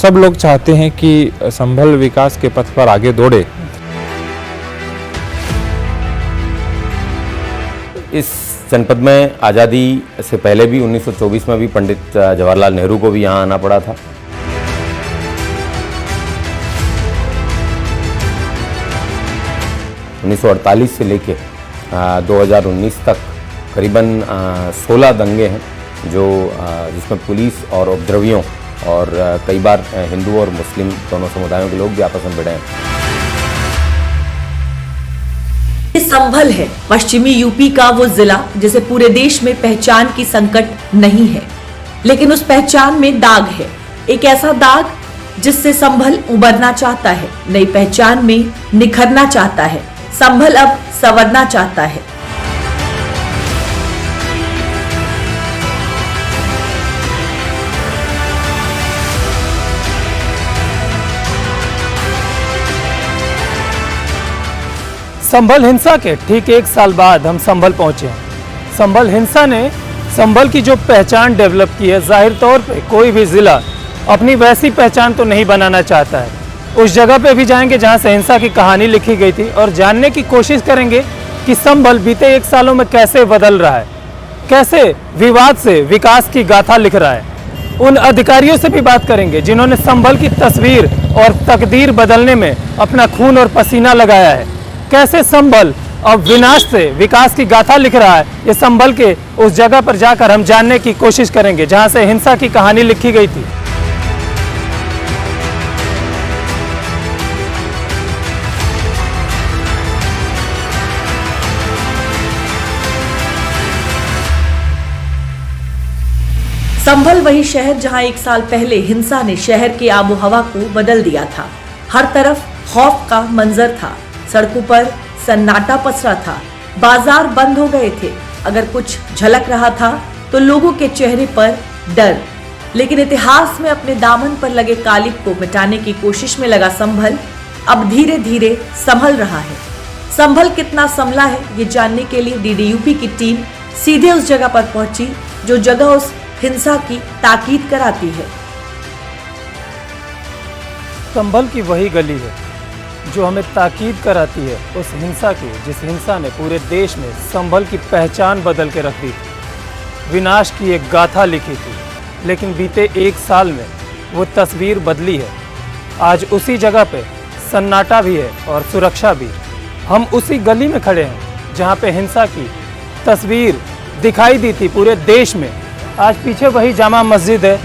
सब लोग चाहते हैं कि संभल विकास के पथ पर आगे दौड़े। इस जनपद में आज़ादी से पहले भी 1924 में भी पंडित जवाहरलाल नेहरू को भी यहाँ आना पड़ा था। उन्नीस 1948 से लेके 2019 तक करीबन 16 दंगे हैं जो जिसमें पुलिस और उपद्रवियों और कई बार हिंदू और मुस्लिम दोनों समुदायों के लोग भी आपस में भिड़े हैं। ये संभल है, पश्चिमी यूपी का वो जिला जिसे पूरे देश में पहचान की संकट नहीं है, लेकिन उस पहचान में दाग है, एक ऐसा दाग जिससे संभल उबरना चाहता है, नई पहचान में निखरना चाहता है। संभल अब संवरना चाहता है। संभल हिंसा के ठीक एक साल बाद हम संभल पहुंचे हैं। संभल हिंसा ने संभल की जो पहचान डेवलप की है, जाहिर तौर पे कोई भी ज़िला अपनी वैसी पहचान तो नहीं बनाना चाहता है। उस जगह पे भी जाएंगे जहां से हिंसा की कहानी लिखी गई थी और जानने की कोशिश करेंगे कि संभल बीते एक सालों में कैसे बदल रहा है, कैसे विवाद से विकास की गाथा लिख रहा है। उन अधिकारियों से भी बात करेंगे जिन्होंने संभल की तस्वीर और तकदीर बदलने में अपना खून और पसीना लगाया है। कैसे संभल अब विनाश से विकास की गाथा लिख रहा है, ये संभल के उस जगह पर जाकर हम जानने की कोशिश करेंगे जहां से हिंसा की कहानी लिखी गई थी। संभल वही शहर जहां एक साल पहले हिंसा ने शहर के आबो हवा को बदल दिया था। हर तरफ खौफ का मंजर था, सड़कों पर सन्नाटा पसरा था, बाजार बंद हो गए थे। अगर कुछ झलक रहा था तो लोगों के चेहरे पर डर। लेकिन इतिहास में अपने दामन पर लगे कालिक को मिटाने की कोशिश में लगा संभल अब धीरे धीरे संभल रहा है। संभल कितना संभला है, ये जानने के लिए डीडीयूपी की टीम सीधे उस जगह पर पहुंची जो जगह उस हिंसा की ताकीद कराती है। संभल की वही गली है जो हमें ताकीद कराती है उस हिंसा की, जिस हिंसा ने पूरे देश में संभल की पहचान बदल के रख दी थी, विनाश की एक गाथा लिखी थी। लेकिन बीते एक साल में वो तस्वीर बदली है। आज उसी जगह पे सन्नाटा भी है और सुरक्षा भी। हम उसी गली में खड़े हैं जहाँ पे हिंसा की तस्वीर दिखाई दी थी पूरे देश में। आज पीछे वही जामा मस्जिद है,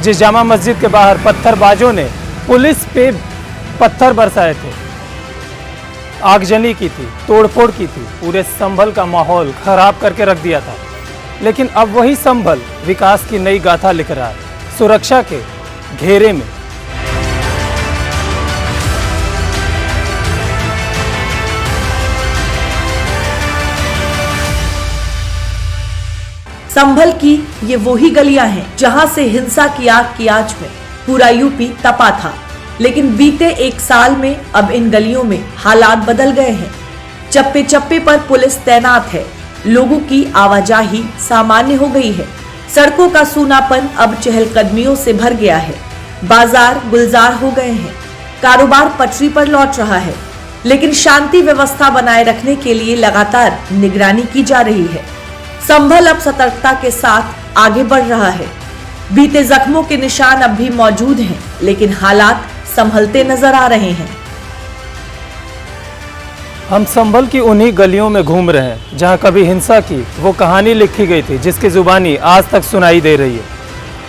जिस जामा मस्जिद के बाहर पत्थरबाजों ने पुलिस पे पत्थर बरसाए थे, आगजनी की थी, तोड़फोड़ की थी, पूरे संभल का माहौल खराब करके रख दिया था। लेकिन अब वही संभल विकास की नई गाथा लिख रहा है, सुरक्षा के घेरे में। संभल की ये वही गलियां हैं जहां से हिंसा की आग की आंच में पूरा यूपी तपा था। लेकिन बीते एक साल में अब इन गलियों में हालात बदल गए हैं। चप्पे चप्पे पर पुलिस तैनात है, लोगों की आवाजाही सामान्य हो गई है, सड़कों का सूनापन अब चहलकदमियों से भर गया है, बाजार गुलजार हो गए हैं, कारोबार पटरी पर लौट रहा है। लेकिन शांति व्यवस्था बनाए रखने के लिए लगातार निगरानी की जा रही है। संभल अब सतर्कता के साथ आगे बढ़ रहा है। बीते जख्मों के निशान अब भी मौजूद हैं, लेकिन हालात संभलते नजर आ रहे हैं। हम संभल की उन्हीं गलियों में घूम रहे हैं जहां कभी हिंसा की वो कहानी लिखी गई थी, जिसकी जुबानी आज तक सुनाई दे रही है।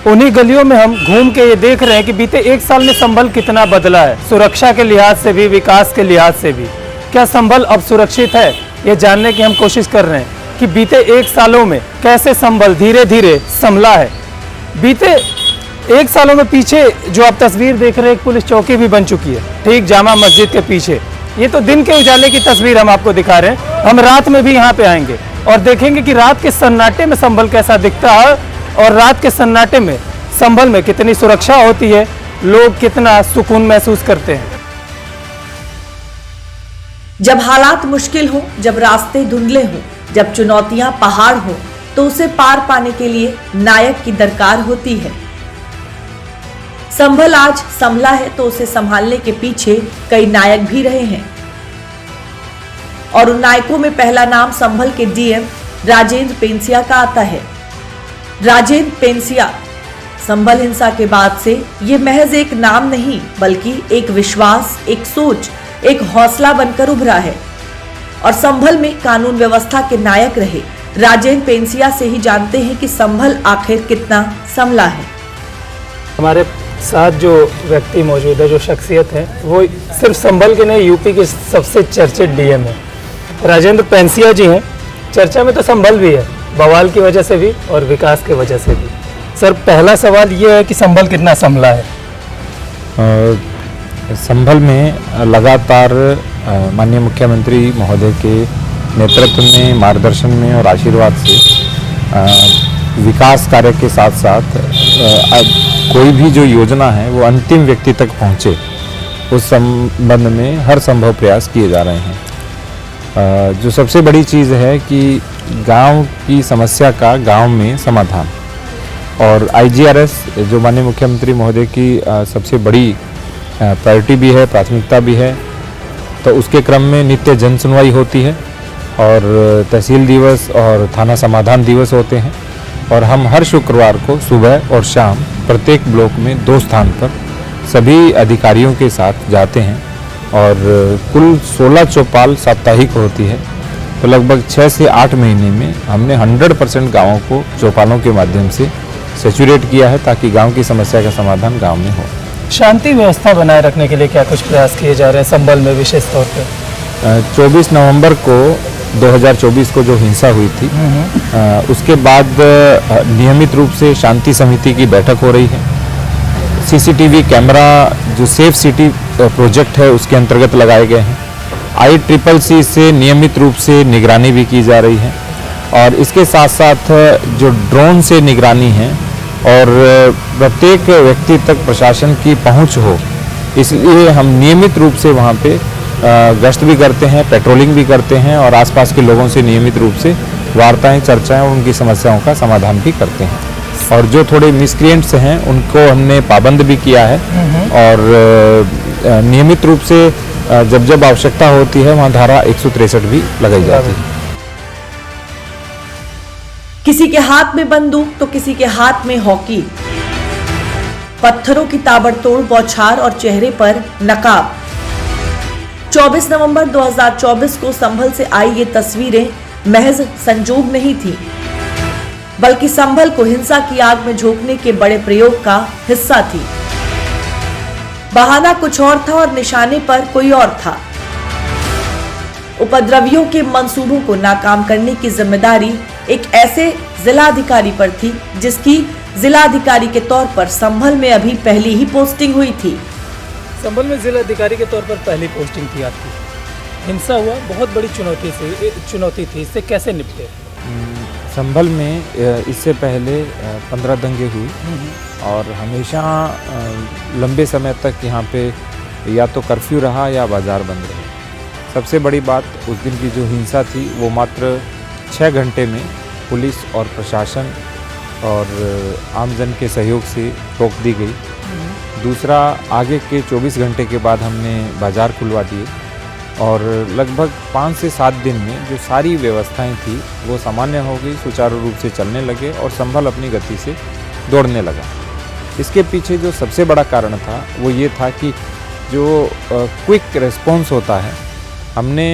उन्हीं गलियों में हम घूम के ये देख रहे हैं कि बीते एक साल में संभल कितना बदला है, सुरक्षा के लिहाज से भी, विकास के लिहाज से भी। क्या संभल अब सुरक्षित है, ये जानने की हम कोशिश कर रहे हैं कि बीते एक सालों में कैसे संभल धीरे धीरे संभला है। बीते एक सालों में पीछे जो आप तस्वीर देख रहे हैं, एक पुलिस चौकी भी बन चुकी है ठीक जामा मस्जिद के पीछे। ये तो दिन के उजाले की तस्वीर हम आपको दिखा रहे हैं। हम रात में भी यहाँ पे आएंगे और देखेंगे कि रात के सन्नाटे में संभल कैसा दिखता है और रात के सन्नाटे में संभल में कितनी सुरक्षा होती है, लोग कितना सुकून महसूस करते हैं। जब हालात मुश्किल हो, जब रास्ते धुंधले हों, जब चुनौतियां पहाड़ हो, तो उसे पार पाने के लिए नायक की दरकार होती है। संभल आज संभला है तो उसे संभालने के पीछे कई नायक भी रहे हैं और उन नायकों में पहला नाम संभल के डीएम राजेंद्र पेंसिया का आता है। राजेंद्र पेंसिया संभल हिंसा के बाद से ये महज एक नाम नहीं बल्कि एक विश्वास, एक सोच, एक हौसला बनकर उभरा है और संभल में कानून व्यवस्था के नायक रहे राजेंद्र पेंसिया से ही जानते हैं कि संभल आखिर कितना संभला है। हमारे साथ जो व्यक्ति मौजूद है, जो शख्सियत है, वो सिर्फ संभल के नहीं यूपी के सबसे चर्चित डीएम है। राजेंद्र पेंसिया जी हैं। चर्चा में तो संभल भी है, बवाल की वजह से भी और विकास की वजह से भी। सर, पहला सवाल ये है कि संभल कितना संभला है? संभल में लगातार माननीय मुख्यमंत्री महोदय के नेतृत्व में, मार्गदर्शन में और आशीर्वाद से विकास कार्य के साथ साथ कोई भी जो योजना है वो अंतिम व्यक्ति तक पहुँचे, उस संबंध में हर संभव प्रयास किए जा रहे हैं। जो सबसे बड़ी चीज़ है कि गांव की समस्या का गांव में समाधान, और IGRS जो माननीय मुख्यमंत्री महोदय की सबसे बड़ी प्रायोरिटी भी है, प्राथमिकता भी है, तो उसके क्रम में नित्य जन सुनवाई होती है और तहसील दिवस और थाना समाधान दिवस होते हैं और हम हर शुक्रवार को सुबह और शाम प्रत्येक ब्लॉक में 2 स्थान पर सभी अधिकारियों के साथ जाते हैं और कुल 16 चौपाल साप्ताहिक होती है। तो लगभग 6 से 8 महीने में हमने 100% गाँवों को चौपालों के माध्यम से सेचुरेट किया है ताकि गांव की समस्या का समाधान गांव में हो। शांति व्यवस्था बनाए रखने के लिए क्या कुछ प्रयास किए जा रहे हैं संभल में विशेष तौर पे? 24 नवंबर को 2024 को जो हिंसा हुई थी उसके बाद नियमित रूप से शांति समिति की बैठक हो रही है। CCTV कैमरा जो सेफ सिटी प्रोजेक्ट है उसके अंतर्गत लगाए गए हैं। ICCC से नियमित रूप से निगरानी भी की जा रही है और इसके साथ साथ जो ड्रोन से निगरानी है और प्रत्येक व्यक्ति तक प्रशासन की पहुंच हो, इसलिए हम नियमित रूप से वहां पे गश्त भी करते हैं, पेट्रोलिंग भी करते हैं और आसपास के लोगों से नियमित रूप से वार्ताएं, चर्चाएं और उनकी समस्याओं का समाधान भी करते हैं। और जो थोड़े मिसक्रिएंट्स हैं उनको हमने पाबंद भी किया है और नियमित रूप से जब जब आवश्यकता होती है वहाँ धारा 163 भी लगाई जाती है। किसी के हाथ में बंदूक तो किसी के हाथ में हॉकी, पत्थरों की ताबड़तोड़ बौछार और चेहरे पर नकाब। 24 नवंबर 2024 को संभल से आई ये तस्वीरें महज संजोग नहीं थी बल्कि संभल को हिंसा की आग में झोंकने के बड़े प्रयोग का हिस्सा थी। बहाना कुछ और था और निशाने पर कोई और था। उपद्रवियों के मंसूबों को नाकाम करने की जिम्मेदारी एक ऐसे जिलाधिकारी पर थी जिसकी जिलाधिकारी के तौर पर संभल में अभी पहली ही पोस्टिंग हुई थी। संभल में जिलाधिकारी के तौर पर पहली पोस्टिंग थी आपकी। हिंसा हुआ, बहुत बड़ी चुनौती थी, इससे कैसे निपटे? संभल में इससे पहले 15 दंगे हुई और हमेशा लंबे समय तक यहाँ पे या तो कर्फ्यू रहा या बाज़ार बंद रहे। सबसे बड़ी बात, उस दिन की जो हिंसा थी वो मात्र 6 घंटे में पुलिस और प्रशासन और आमजन के सहयोग से रोक दी गई। दूसरा, आगे के 24 घंटे के बाद हमने बाज़ार खुलवा दिए और लगभग 5 से 7 दिन में जो सारी व्यवस्थाएं थी वो सामान्य हो गई, सुचारू रूप से चलने लगे और संभल अपनी गति से दौड़ने लगा। इसके पीछे जो सबसे बड़ा कारण था वो ये था कि जो क्विक रिस्पॉन्स होता है, हमने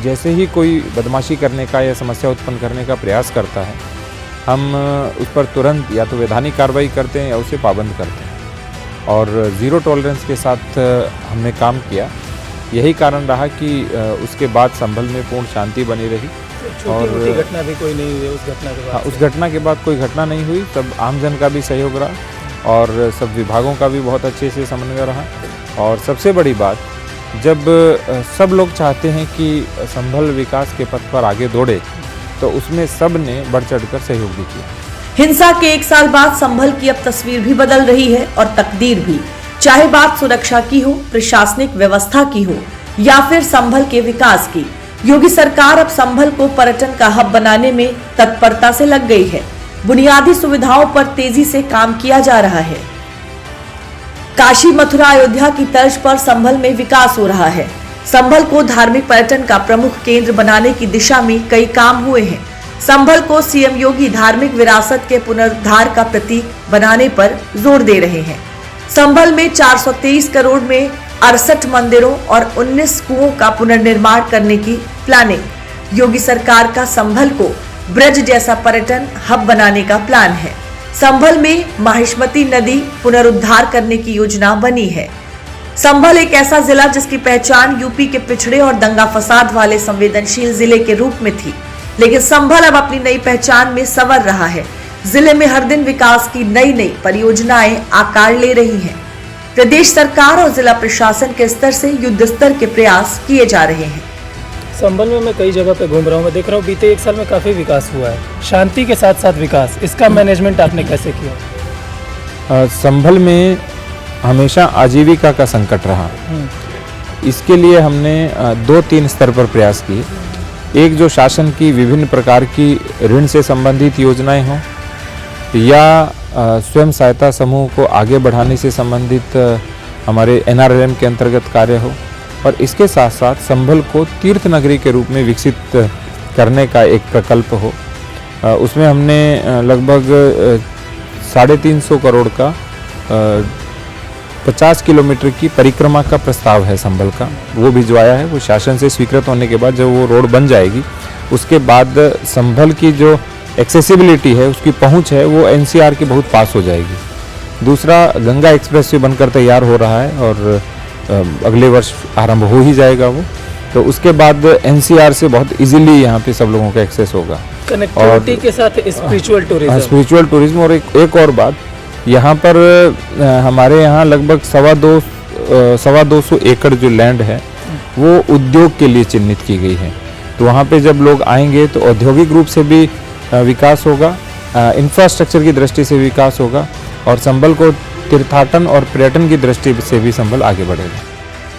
जैसे ही कोई बदमाशी करने का या समस्या उत्पन्न करने का प्रयास करता है, हम उस पर तुरंत या तो वैधानिक कार्रवाई करते हैं या उसे पाबंद करते हैं और ज़ीरो टॉलरेंस के साथ हमने काम किया। यही कारण रहा कि उसके बाद संभल में पूर्ण शांति बनी रही और घटना भी कोई नहीं हुई उस घटना के बाद। उस घटना के बाद कोई घटना नहीं हुई। सब आमजन का भी सहयोग रहा और सब विभागों का भी बहुत अच्छे से समन्वय रहा। और सबसे बड़ी बात, जब सब लोग चाहते हैं कि संभल विकास के पथ पर आगे दौड़े तो उसमें सब ने बढ़ चढ़कर सहयोग भी किया। हिंसा के 1 साल बाद संभल की अब तस्वीर भी बदल रही है और तकदीर भी, चाहे बात सुरक्षा की हो, प्रशासनिक व्यवस्था की हो या फिर संभल के विकास की। योगी सरकार अब संभल को पर्यटन का हब बनाने में तत्परता से लग गई है। बुनियादी सुविधाओं पर तेजी से काम किया जा रहा है। काशी, मथुरा, अयोध्या की तर्ज पर संभल में विकास हो रहा है। संभल को धार्मिक पर्यटन का प्रमुख केंद्र बनाने की दिशा में कई काम हुए हैं। संभल को सीएम योगी धार्मिक विरासत के पुनरुद्धार का प्रतीक बनाने पर जोर दे रहे हैं। संभल में 423 करोड़ में 68 मंदिरों और 19 कुओं का पुनर्निर्माण करने की प्लानिंग। योगी सरकार का संभल को ब्रज जैसा पर्यटन हब बनाने का प्लान है। संभल में माहिष्मती नदी पुनरुद्धार करने की योजना बनी है। संभल एक ऐसा जिला जिसकी पहचान यूपी के पिछड़े और दंगा फसाद वाले संवेदनशील जिले के रूप में थी, लेकिन संभल अब अपनी नई पहचान में संवर रहा है। जिले में हर दिन विकास की नई परियोजनाएं आकार ले रही हैं। प्रदेश सरकार और जिला प्रशासन के स्तर से युद्ध स्तर के प्रयास किए जा रहे हैं। संभल में मैं कई जगह पे घूम रहा हूँ, मैं देख रहा हूँ बीते 1 साल में काफ़ी विकास हुआ है। शांति के साथ साथ विकास, इसका मैनेजमेंट आपने कैसे किया? संभल में हमेशा आजीविका का संकट रहा। इसके लिए हमने 2-3 स्तर पर प्रयास किए। एक, जो शासन की विभिन्न प्रकार की ऋण से संबंधित योजनाएं हों या स्वयं सहायता समूह को आगे बढ़ाने से संबंधित हमारे NRLM के अंतर्गत कार्य हो, और इसके साथ साथ संभल को तीर्थ नगरी के रूप में विकसित करने का एक प्रकल्प हो। उसमें हमने लगभग 350 करोड़ का 50 किलोमीटर की परिक्रमा का प्रस्ताव है संभल का, वो भिजवाया है। वो शासन से स्वीकृत होने के बाद जब वो रोड बन जाएगी, उसके बाद संभल की जो एक्सेसिबिलिटी है, उसकी पहुंच है, वो NCR के बहुत पास हो जाएगी। दूसरा, गंगा एक्सप्रेस वे बनकर तैयार हो रहा है और अगले वर्ष आरंभ हो ही जाएगा वो। तो उसके बाद NCR से बहुत इजीली यहाँ पे सब लोगों का एक्सेस होगा। कनेक्टिविटी के साथ स्पिरिचुअल टूरिज्म। Spiritual tourism. और एक और बात, यहाँ पर हमारे यहाँ लगभग 250 एकड़ जो लैंड है वो उद्योग के लिए चिन्हित की गई है। तो वहाँ पे जब लोग आएंगे तो औद्योगिक रूप से भी विकास होगा, इंफ्रास्ट्रक्चर की दृष्टि से विकास होगा, और संभल को तीर्थाटन और पर्यटन की दृष्टि से भी संभल आगे बढ़ेगा।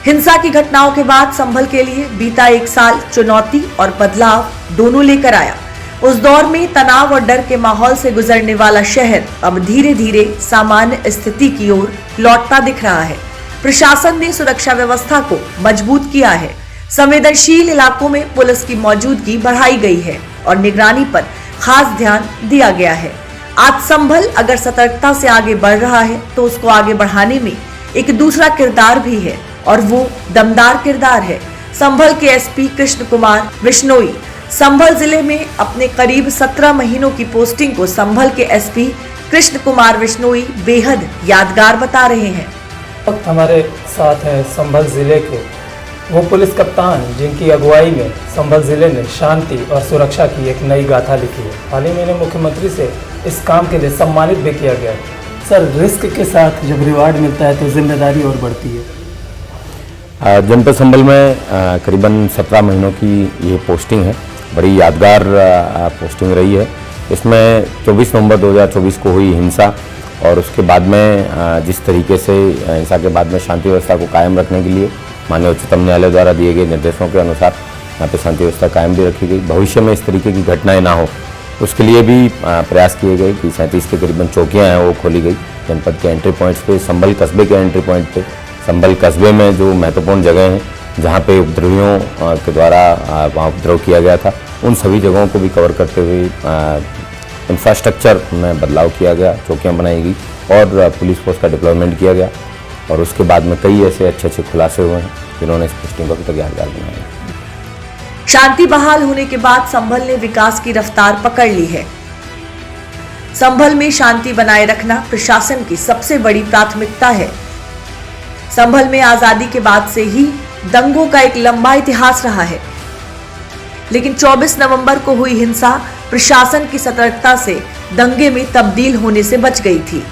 हिंसा की घटनाओं के बाद संभल के लिए बीता 1 साल चुनौती और बदलाव दोनों लेकर आया। उस दौर में तनाव और डर के माहौल से गुजरने वाला शहर अब धीरे धीरे सामान्य स्थिति की ओर लौटता दिख रहा है। प्रशासन ने सुरक्षा व्यवस्था को मजबूत किया है। संवेदनशील इलाकों में पुलिस की मौजूदगी बढ़ाई गई है और निगरानी पर खास ध्यान दिया गया है। आज संभल अगर सतर्कता से आगे बढ़ रहा है तो उसको आगे बढ़ाने में एक दूसरा किरदार भी है, और वो दमदार किरदार है संभल के SP कृष्ण कुमार विश्नोई। संभल जिले में अपने करीब 17 महीनों की पोस्टिंग को संभल के SP कृष्ण कुमार विश्नोई बेहद यादगार बता रहे हैं। हमारे साथ हैं संभल जिले के वो पुलिस कप्तान जिनकी अगुवाई में संभल जिले ने शांति और सुरक्षा की एक नई गाथा लिखी है। हाल ही में मुख्यमंत्री से इस काम के लिए सम्मानित भी किया गया। सर, रिस्क के साथ जब रिवार्ड मिलता है तो जिम्मेदारी और बढ़ती है। जनपद संभल में करीबन 17 महीनों की ये पोस्टिंग है। बड़ी यादगार पोस्टिंग रही है। इसमें 24 नवंबर 2024 को हुई हिंसा, और उसके बाद में जिस तरीके से हिंसा के बाद में शांति व्यवस्था को कायम रखने के लिए माननीय उच्चतम न्यायालय द्वारा दिए गए निर्देशों के अनुसार यहाँ पे शांति व्यवस्था कायम भी रखी गई। भविष्य में इस तरीके की घटनाएं ना हो, उसके लिए भी प्रयास किए गए कि 37 के करीबन चौकियाँ हैं वो खोली गई जनपद के एंट्री पॉइंट्स पे। संभल कस्बे के एंट्री पॉइंट पे, संभल कस्बे में जो महत्वपूर्ण जगह हैं जहाँ पे उपद्रवियों के द्वारा वहाँ उपद्रव किया गया था, उन सभी जगहों को भी कवर करते हुए इंफ्रास्ट्रक्चर में बदलाव किया गया, चौकियाँ बनाई गई और पुलिस फोर्स का डिप्लॉयमेंट किया गया। और उसके बाद में कई ऐसे अच्छे खुलासे हुए हैं जिन्होंने इस पोस्टिंग को अभी तक यादगार बनाया। शांति बहाल होने के बाद संभल ने विकास की रफ्तार पकड़ ली है। संभल में शांति बनाए रखना प्रशासन की सबसे बड़ी प्राथमिकता है। संभल में आजादी के बाद से ही दंगों का एक लंबा इतिहास रहा है, लेकिन 24 नवंबर को हुई हिंसा प्रशासन की सतर्कता से दंगे में तब्दील होने से बच गई थी।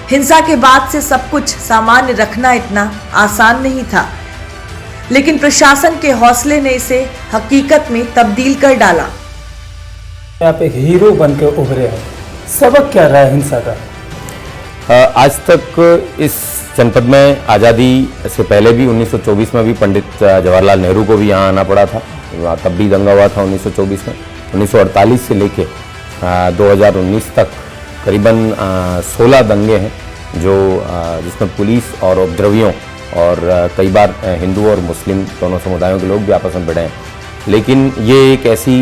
हिंसा के बाद से सब कुछ सामान्य रखना इतना आसान नहीं था, लेकिन प्रशासन के हौसले ने इसे हकीकत में तब्दील कर डाला। आप एक हीरो बनकर उभरे हैं, सबक क्या रहा है हिंसा का? आज तक इस जनपद में आज़ादी से पहले भी 1924 में भी पंडित जवाहरलाल नेहरू को भी यहाँ आना पड़ा था, तब भी दंगा हुआ था 1924 में। 1948 से लेके 2019 तक करीबन 16 दंगे हैं जो जिसमें पुलिस और उपद्रवियों और कई बार हिंदू और मुस्लिम दोनों समुदायों के लोग भी आपस में भिड़े हैं। लेकिन ये एक ऐसी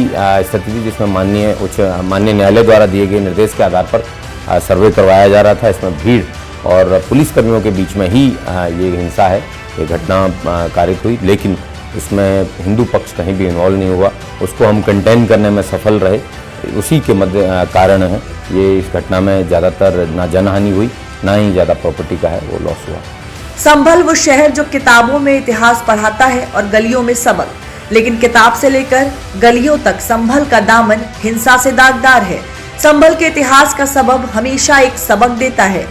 स्थिति थी जिसमें माननीय न्यायालय द्वारा दिए गए निर्देश के आधार पर सर्वे करवाया जा रहा था। इसमें भीड़ और पुलिसकर्मियों के बीच में ही ये हिंसा है, ये घटना कारित हुई, लेकिन इसमें हिंदू पक्ष कहीं भी इन्वॉल्व नहीं हुआ। उसको हम कंटेन करने में सफल रहे, उसी के मध्य कारण है ये इस घटना में ज़्यादातर ना जनहानि हुई, ना ही ज़्यादा प्रॉपर्टी का है वो लॉस हुआ। संभल वो शहर जो किताबों में इतिहास पढ़ाता है और गलियों में सबक, लेकिन किताब से लेकर गलियों तक संभल का दामन हिंसा से दागदार है। संभल के इतिहास का सबब हमेशा एक सबक देता है।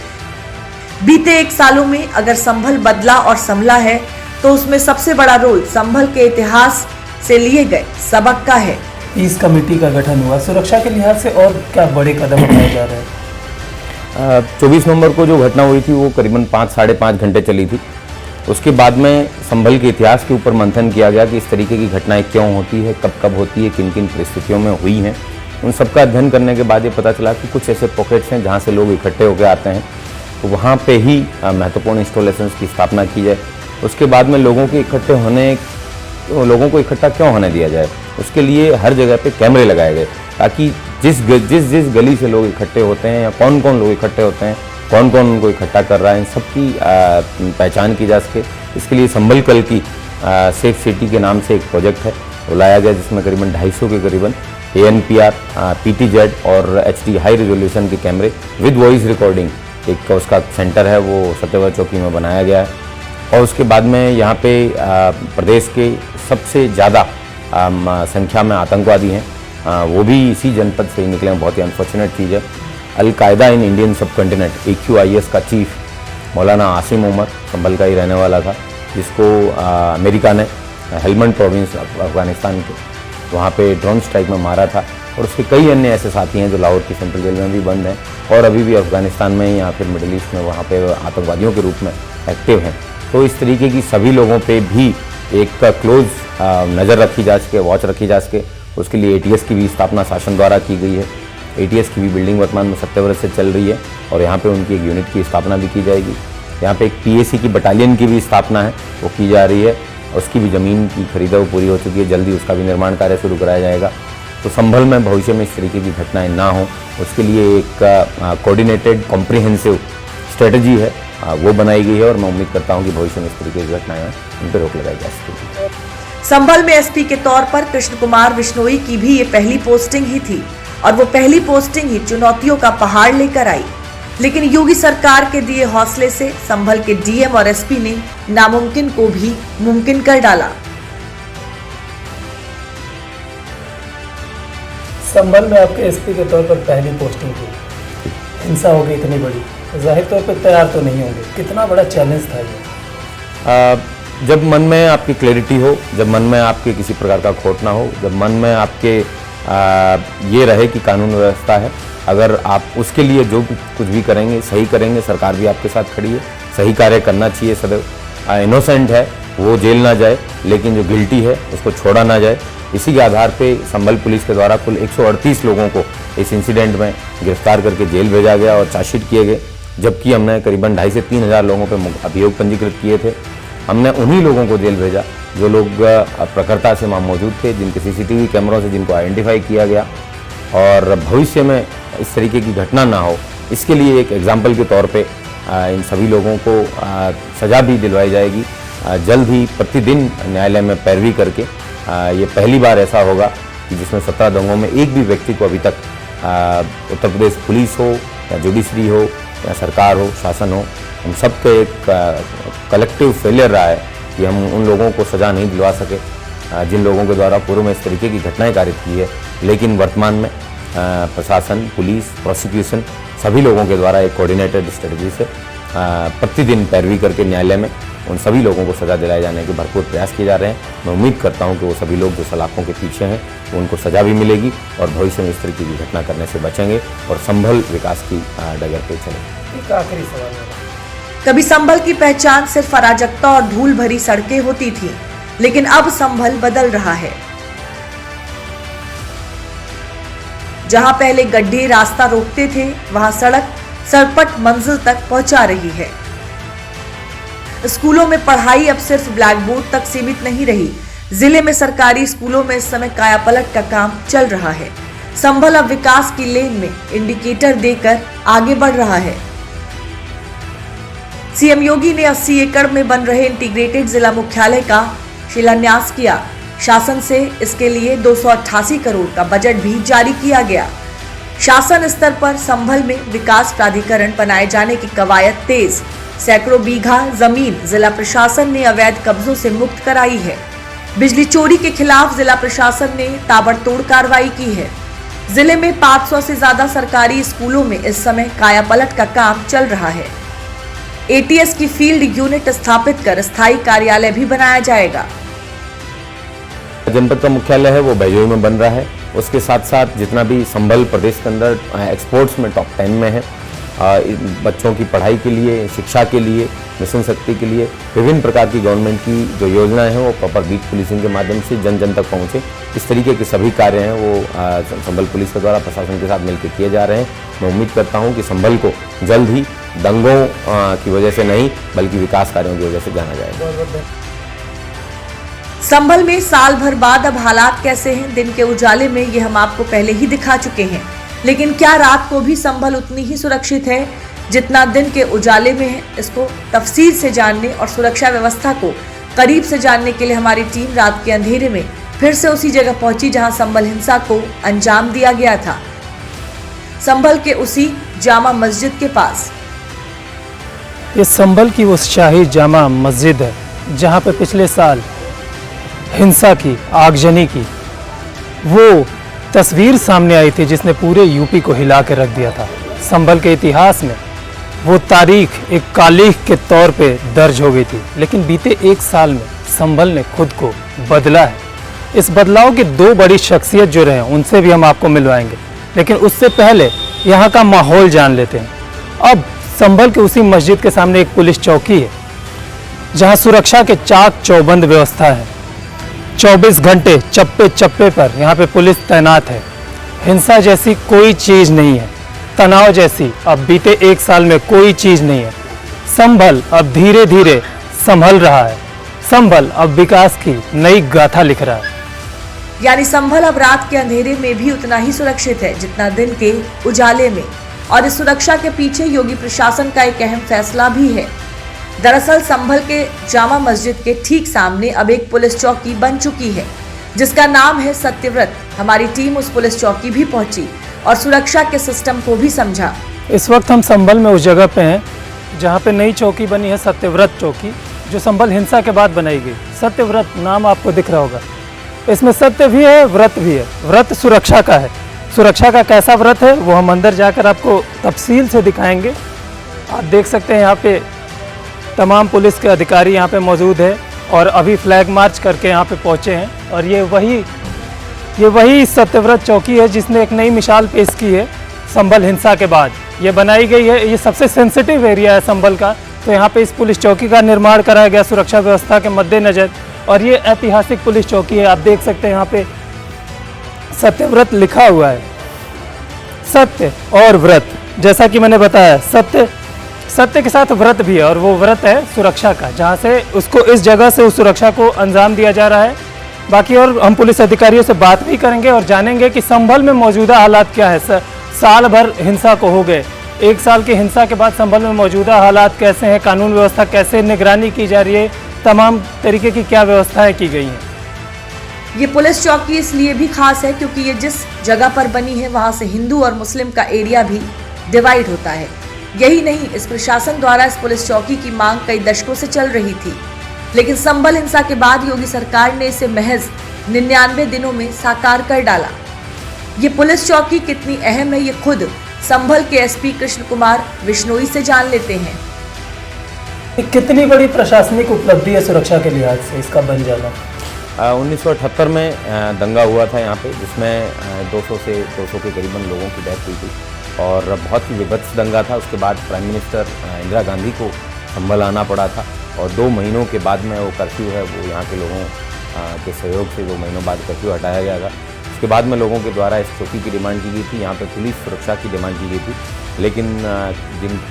बीते 1 सालों में अगर संभल बदला और संभला है तो उसमें सबसे बड़ा रोल संभल के इतिहास से लिए गए सबक का है। पीस कमेटी का गठन हुआ, सुरक्षा के लिहाज से और क्या बड़े कदम उठाए जा रहे हैं? 24 नवंबर को जो घटना हुई थी वो करीबन 5-साढ़े 5 घंटे चली थी। उसके बाद में संभल के इतिहास के ऊपर मंथन किया गया कि इस तरीके की घटनाएं क्यों होती है, कब कब होती है, किन किन परिस्थितियों में हुई हैं। उन सबका अध्ययन करने के बाद ये पता चला कि कुछ ऐसे पॉकेट्स हैं जहाँ से लोग इकट्ठे होकर आते हैं, तो वहाँ पे ही महत्वपूर्ण इंस्टॉलेशंस की स्थापना की जाए। उसके बाद में लोगों को इकट्ठा क्यों होने दिया जाए, उसके लिए हर जगह पे कैमरे लगाए गए ताकि जिस गली से लोग इकट्ठे होते हैं या कौन कौन लोग इकट्ठे होते हैं, कौन कौन उनको इकट्ठा कर रहा है, इन सबकी पहचान की जा सके। इसके लिए संभल कल की सेफ सिटी के नाम से एक प्रोजेक्ट है वो लाया गया, जिसमें करीबन 250 के करीबन ANPR, PTZ और HD हाई रेजोल्यूशन के कैमरे विद वॉइस रिकॉर्डिंग एक उसका सेंटर है वो सत्यवाद चौकी में बनाया गया है। और उसके बाद में यहाँ पे प्रदेश के सबसे ज़्यादा संख्या में आतंकवादी हैं, वो भी इसी जनपद से ही निकले हैं। बहुत ही अनफॉर्चुनेट चीज़ है। Al Qaeda in Indian subcontinent AQIS का चीफ मौलाना आसिम उमर संभल का ही रहने वाला था, जिसको अमेरिका ने हेलमंड प्रोविंस अफगानिस्तान के वहाँ पे ड्रोन स्ट्राइक में मारा था। और उसके कई अन्य ऐसे साथी हैं जो लाहौर की सेंट्रल जेल में भी बंद हैं और अभी भी अफगानिस्तान में या फिर मिडिल ईस्ट में वहाँ पे आतंकवादियों के रूप में एक्टिव हैं। तो इस तरीके की सभी लोगों पे भी एक क्लोज नज़र रखी जा सके, वॉच रखी जा सके, उसके लिए ATS की भी स्थापना शासन द्वारा की गई है। ATS की भी बिल्डिंग वर्तमान में सत्यव्रत से चल रही है और यहाँ पे उनकी एक यूनिट की स्थापना भी की जाएगी। यहाँ पे एक PAC की बटालियन की भी स्थापना है वो की जा रही है, उसकी भी ज़मीन की खरीदा वो पूरी हो चुकी है, जल्दी उसका भी निर्माण कार्य शुरू कराया जाएगा। तो संभल में भविष्य में इस तरीके की घटनाएं ना हो, उसके लिए एक कोऑर्डिनेटेड कॉम्प्रिहेंसिव स्ट्रेटजी है वो बनाई गई है और मैं उम्मीद करता हूं कि भविष्य में इस तरीके की घटनाएं उन पर रोक लगाई जा सकेगी। संभल में SP के तौर पर कृष्ण कुमार बिश्नोई की भी ये पहली पोस्टिंग ही थी और वो पहली पोस्टिंग ही चुनौतियों का पहाड़ लेकर आई, लेकिन योगी सरकार के दिए हौसले से संभल के DM और SP ने नामुमकिन को भी मुमकिन कर डाला। संभल में आपके SP के तौर पर पहली पोस्टिंग थी, हिंसा हो गई इतनी बड़ी, जाहिर तौर पर तैयार तो नहीं होंगे, कितना बड़ा चैलेंज था ये? जब मन में आपकी क्लैरिटी हो, जब मन में आपके किसी प्रकार का खोट ना हो, जब मन में आपके ये रहे कि कानून व्यवस्था है, अगर आप उसके लिए जो कुछ भी करेंगे सही करेंगे, सरकार भी आपके साथ खड़ी है, सही कार्य करना चाहिए सदैव। इनोसेंट है वो जेल ना जाए, लेकिन जो गिल्टी है उसको छोड़ा ना जाए। इसी के आधार पे संभल पुलिस के द्वारा कुल 138 लोगों को इस इंसिडेंट में गिरफ्तार करके जेल भेजा गया और चार्जशीट किए गए, जबकि हमने करीबन 2,500 से 3,000 लोगों पे अभियोग पंजीकृत किए थे। हमने उन्हीं लोगों को जेल भेजा जो लोग प्रखरता से वहाँ मौजूद थे, जिनके CCTV कैमरों से जिनको आइडेंटिफाई किया गया, और भविष्य में इस तरीके की घटना ना हो इसके लिए एक एग्जाम्पल के तौर पे इन सभी लोगों को सज़ा भी दिलवाई जाएगी। जल्द ही प्रतिदिन न्यायालय में पैरवी करके ये पहली बार ऐसा होगा कि जिसमें 17 दंगों में एक भी व्यक्ति को अभी तक उत्तर प्रदेश पुलिस हो या जुडिशरी हो या सरकार हो, शासन हो, हम सब के एक कलेक्टिव फेलियर रहा है कि हम उन लोगों को सज़ा नहीं दिलवा सके जिन लोगों के द्वारा पूर्व में इस तरीके की घटनाएं कारित की है। लेकिन वर्तमान में प्रशासन, पुलिस, प्रोसिक्यूशन सभी लोगों के द्वारा एक कोऑर्डिनेटेड स्ट्रेटजी से प्रतिदिन पैरवी करके न्यायालय में उन सभी लोगों को सज़ा दिलाए जाने के भरपूर प्रयास किए जा रहे हैं। मैं उम्मीद करता हूं कि वो सभी लोग जो सलाखों के पीछे हैं उनको सज़ा भी मिलेगी और भविष्य में इस तरीके की घटना करने से बचेंगे और संभल विकास की डगर पे चलेंगे। एक आखिरी सवाल है, कभी संभल की पहचान सिर्फ अराजकता और धूल भरी सड़कें होती थी, लेकिन अब संभल बदल रहा है। जहां पहले गड्ढे रास्ता रोकते थे, वहां सड़क सरपट मंजिल तक पहुंचा रही है। स्कूलों में पढ़ाई अब सिर्फ ब्लैक बोर्ड तक सीमित नहीं रही। जिले में सरकारी स्कूलों में इस समय कायापलट का काम चल रहा है। संभल अब विकास की लेन में इंडिकेटर देकर आगे बढ़ रहा है। सीएम योगी ने 80 एकड़ में बन रहे इंटीग्रेटेड जिला मुख्यालय का शिलान्यास किया। शासन से इसके लिए 288 करोड़ का बजट भी जारी किया गया। शासन स्तर पर संभल में विकास प्राधिकरण बनाए जाने की कवायद तेज। सैकड़ों बीघा जमीन जिला प्रशासन ने अवैध कब्जों से मुक्त कराई है। बिजली चोरी के खिलाफ जिला प्रशासन ने ताबड़तोड़ कार्रवाई की है। जिले में 500 से ज्यादा सरकारी स्कूलों में इस समय कायापलट का काम चल रहा है। एटीएस की फील्ड यूनिट स्थापित कर स्थायी कार्यालय भी बनाया जाएगा। जनपद का मुख्यालय है वो बैजोई में बन रहा है। उसके साथ साथ जितना भी संभल प्रदेश के अंदर एक्सपोर्ट्स में टॉप 10 में है, बच्चों की पढ़ाई के लिए, शिक्षा के लिए, मिशन शक्ति के लिए विभिन्न प्रकार की गवर्नमेंट की जो योजनाएं हैं वो प्रॉपर बीट पुलिसिंग के माध्यम से जन जन तक पहुंचे, इस तरीके के सभी कार्य हैं वो संभल पुलिस के द्वारा प्रशासन के साथ मिलकर किए जा रहे हैं। मैं उम्मीद करता हूं कि संभल को जल्द ही दंगों की वजह से नहीं बल्कि विकास कार्यों की वजह से जाना जाएगा। संभल में साल भर बाद अब हालात कैसे हैं? दिन के उजाले में ये हम आपको पहले ही दिखा चुके हैं, लेकिन क्या रात को भी संभल उतनी ही सुरक्षित है जितना दिन के उजाले में है? इसको तफसील से जानने और सुरक्षा व्यवस्था को करीब से जानने के लिए हमारी टीम रात के अंधेरे में फिर से उसी जगह पहुंची जहां संभल हिंसा को अंजाम दिया गया था। संभल के उसी जामा मस्जिद के पास। ये संभल की वो शाही जामा मस्जिद है जहाँ पे पिछले साल हिंसा की, आगजनी की वो तस्वीर सामने आई थी जिसने पूरे यूपी को हिला के रख दिया था। संभल के इतिहास में वो तारीख एक कालिख के तौर पे दर्ज हो गई थी, लेकिन बीते एक साल में संभल ने खुद को बदला है। इस बदलाव की दो बड़ी शख्सियत जो रहे उनसे भी हम आपको मिलवाएंगे, लेकिन उससे पहले यहाँ का माहौल जान लेते हैं। अब संभल के उसी मस्जिद के सामने एक पुलिस चौकी है जहाँ सुरक्षा के चाक चौबंद व्यवस्था है। 24 घंटे चप्पे चप्पे पर यहाँ पे पुलिस तैनात है। हिंसा जैसी कोई चीज़ नहीं है, तनाव जैसी अब बीते एक साल में कोई चीज़ नहीं है। संभल अब धीरे धीरे संभल रहा है। संभल अब विकास की नई गाथा लिख रहा है। यानी संभल अब रात के अंधेरे में भी उतना ही सुरक्षित है जितना दिन के उजाले में। और इस सुरक्षा के पीछे योगी प्रशासन का एक अहम फैसला भी है। दरअसल संभल के जामा मस्जिद के ठीक सामने अब एक पुलिस चौकी बन चुकी है जिसका नाम है सत्यव्रत। हमारी टीम उस पुलिस चौकी भी पहुंची और सुरक्षा के सिस्टम को भी समझा। इस वक्त हम संभल में उस जगह पे हैं जहाँ पे नई चौकी बनी है, सत्यव्रत चौकी, जो संभल हिंसा के बाद बनाई गई। सत्यव्रत नाम आपको दिख रहा होगा। इसमें सत्य भी है, व्रत भी है। व्रत सुरक्षा का है। सुरक्षा का कैसा व्रत है वो हम अंदर जाकर आपको तफसील से दिखाएंगे। आप देख सकते हैं यहाँ पे तमाम पुलिस के अधिकारी यहाँ पे मौजूद है और अभी फ्लैग मार्च करके यहाँ पे पहुँचे हैं। और ये वही सत्यव्रत चौकी है जिसने एक नई मिसाल पेश की है संभल हिंसा के बाद। ये बनाई गई है, ये सबसे सेंसिटिव एरिया है संभल का, तो यहाँ पे इस पुलिस चौकी का निर्माण कराया गया सुरक्षा व्यवस्था के मद्देनज़र। और ये ऐतिहासिक पुलिस चौकी है। आप देख सकते हैं यहाँ पे सत्यव्रत लिखा हुआ है। सत्य और व्रत, जैसा कि मैंने बताया, सत्य के साथ व्रत भी है और वो व्रत है सुरक्षा का, जहाँ से उसको इस जगह से उस सुरक्षा को अंजाम दिया जा रहा है। बाकी और हम पुलिस अधिकारियों से बात भी करेंगे और जानेंगे कि संभल में मौजूदा हालात क्या है। साल भर हिंसा को हो गए, एक साल की हिंसा के बाद संभल में मौजूदा हालात कैसे हैं, कानून व्यवस्था कैसे, निगरानी की जा रही है, तमाम तरीके की क्या व्यवस्थाएं की गई हैं। ये पुलिस चौकी इसलिए भी खास है क्योंकि ये जिस जगह पर बनी है वहां से हिंदू और मुस्लिम का एरिया भी डिवाइड होता है। यही नहीं, इस प्रशासन द्वारा इस पुलिस चौकी की मांग कई दशकों से चल रही थी, लेकिन संभल हिंसा के बाद योगी सरकार ने इसे महज 99 दिनों में साकार कर डाला। ये पुलिस चौकी कितनी अहम है ये खुद संभल के एसपी कृष्ण कुमार बिश्नोई से जान लेते हैं। कितनी बड़ी प्रशासनिक उपलब्धि है सुरक्षा के लिहाज से इसका बन जाना? 1978 में दंगा हुआ था यहाँ पे, जिसमें 200 के करीबन लोगों की डेथ हुई थी और बहुत ही विभत्स दंगा था। उसके बाद प्राइम मिनिस्टर इंदिरा गांधी को संभल आना पड़ा था और 2 महीनों के बाद में वो कर्फ्यू है वो यहाँ के लोगों के सहयोग से 2 महीनों बाद कर्फ्यू हटाया गया था। उसके बाद में लोगों के द्वारा इस चौकी की डिमांड की गई थी, यहाँ पे पुलिस सुरक्षा की डिमांड की गई थी लेकिन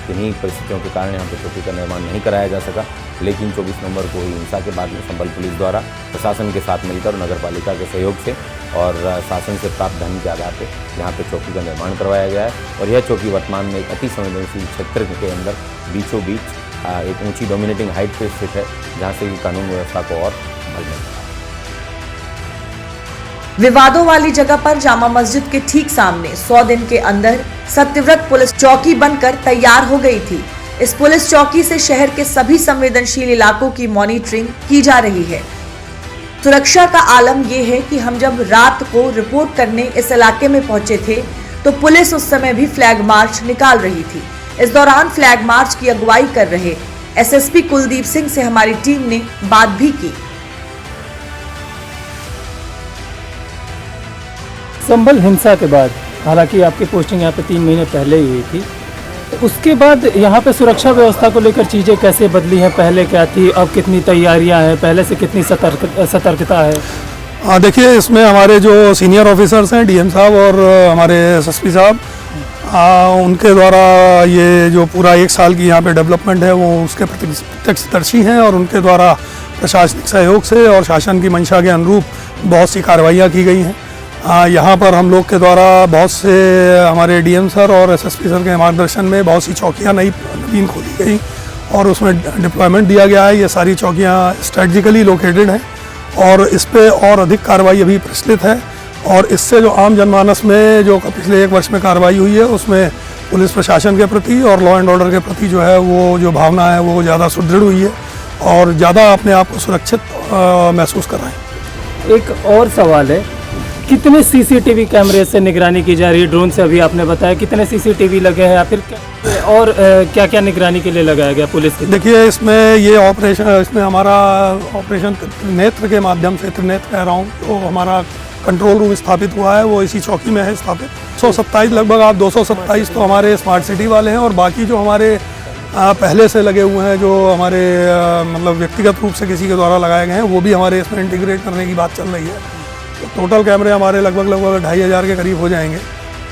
किन्हीं परिस्थितियों के कारण यहाँ पर चौकी का निर्माण नहीं कराया जा सका। लेकिन 24 नवंबर को हुई हिंसा के बाद में संभल पुलिस द्वारा प्रशासन के साथ मिलकर नगर पालिका के सहयोग से और शासन से प्राप्त धन के आधार पर यहाँ पे चौकी का निर्माण करवाया गया है। और यह चौकी वर्तमान में एक अति संवेदनशील क्षेत्र के अंदर बीचों बीच एक ऊंची डोमिनेटिंग हाइट पे स्थित है, जहाँ से कानून व्यवस्था को और बल मिलता है। विवादों वाली जगह पर जामा मस्जिद के ठीक सामने 100 दिन के अंदर सत्यव्रत पुलिस चौकी बनकर तैयार हो गई थी। इस पुलिस चौकी से शहर के सभी संवेदनशील इलाकों की मॉनिटरिंग की जा रही है। सुरक्षा का आलम यह है कि हम जब रात को रिपोर्ट करने इस इलाके में पहुंचे थे तो पुलिस उस समय भी फ्लैग मार्च निकाल रही थी। इस दौरान फ्लैग मार्च की अगुवाई कर रहे एसएसपी कुलदीप सिंह से हमारी टीम ने बात भी की। संभल हिंसा के बाद, हालांकि आपकी पोस्टिंग यहाँ पे 3 महीने पहले ही हुई थी, तो उसके बाद यहाँ पे सुरक्षा व्यवस्था को लेकर चीज़ें कैसे बदली हैं? पहले क्या थी, अब कितनी तैयारियां हैं, पहले से कितनी सतर्कता है? देखिए, इसमें हमारे जो सीनियर ऑफिसर्स हैं, डीएम साहब और हमारे एसएसपी साहब, उनके द्वारा ये जो पूरा 1 साल की यहाँ पे डेवलपमेंट है वो उसके प्रत्यक्षदर्शी हैं और उनके द्वारा प्रशासनिक सहयोग से और शासन की मंशा के अनुरूप बहुत सी कार्रवाइयाँ की गई हैं। यहाँ पर हम लोग के द्वारा बहुत से हमारे डीएम सर और एसएसपी सर के मार्गदर्शन में बहुत सी चौकियाँ नवीन खोली गई और उसमें डिप्लॉयमेंट दिया गया है। ये सारी चौकियाँ स्ट्रेटजिकली लोकेटेड हैं और इस पर और अधिक कार्रवाई अभी प्रचलित है। और इससे जो आम जनमानस में जो पिछले 1 वर्ष में कार्रवाई हुई है उसमें पुलिस प्रशासन के प्रति और लॉ एंड ऑर्डर के प्रति जो है वो जो भावना है वो ज़्यादा सुदृढ़ हुई है और ज़्यादा अपने आप को सुरक्षित महसूस कर रहे हैं। एक और सवाल है, कितने सीसीटीवी कैमरे से निगरानी की जा रही है? ड्रोन से अभी आपने बताया, कितने सीसीटीवी लगे हैं या फिर और क्या क्या निगरानी के लिए लगाया गया पुलिस की? देखिए, इसमें ये ऑपरेशन, इसमें हमारा ऑपरेशन त्रिनेत्र के माध्यम से, त्रिनेत्र कह रहा हूँ, तो हमारा कंट्रोल रूम स्थापित हुआ है, वो इसी चौकी में है स्थापित। 127 लगभग, आप 227 तो हमारे स्मार्ट सिटी वाले हैं और बाकी जो हमारे पहले से लगे हुए हैं, जो हमारे मतलब व्यक्तिगत रूप से किसी के द्वारा लगाए गए हैं, वो भी हमारे इसमें इंटीग्रेट करने की बात चल रही है। तो टोटल कैमरे हमारे लगभग 2500 के करीब हो जाएंगे।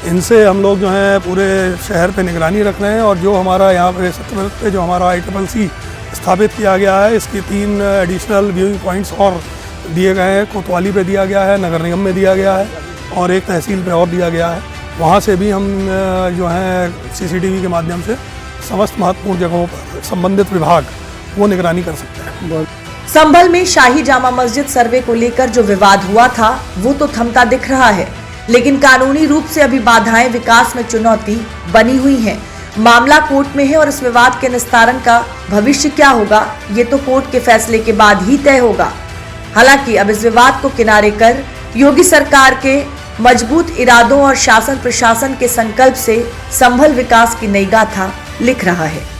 इनसे हम लोग जो हैं पूरे शहर पे निगरानी रख रहे हैं और जो हमारा यहाँ पे सत्यव्रत पे जो हमारा ICCC स्थापित किया गया है, इसकी 3 एडिशनल व्यूइंग पॉइंट्स और दिए गए हैं। कोतवाली पे दिया गया है, नगर निगम में दिया गया है और एक तहसील पे और दिया गया है। वहाँ से भी हम जो है CCTV के माध्यम से समस्त महत्वपूर्ण जगहों पर संबंधित विभाग वो निगरानी कर सकते हैं। संभल में शाही जामा मस्जिद सर्वे को लेकर जो विवाद हुआ था वो तो थमता दिख रहा है, लेकिन कानूनी रूप से अभी बाधाएं विकास में चुनौती बनी हुई हैं। मामला कोर्ट में है और इस विवाद के निस्तारण का भविष्य क्या होगा ये तो कोर्ट के फैसले के बाद ही तय होगा। हालांकि अब इस विवाद को किनारे कर योगी सरकार के मजबूत इरादों और शासन प्रशासन के संकल्प से संभल विकास की नई गाथा लिख रहा है।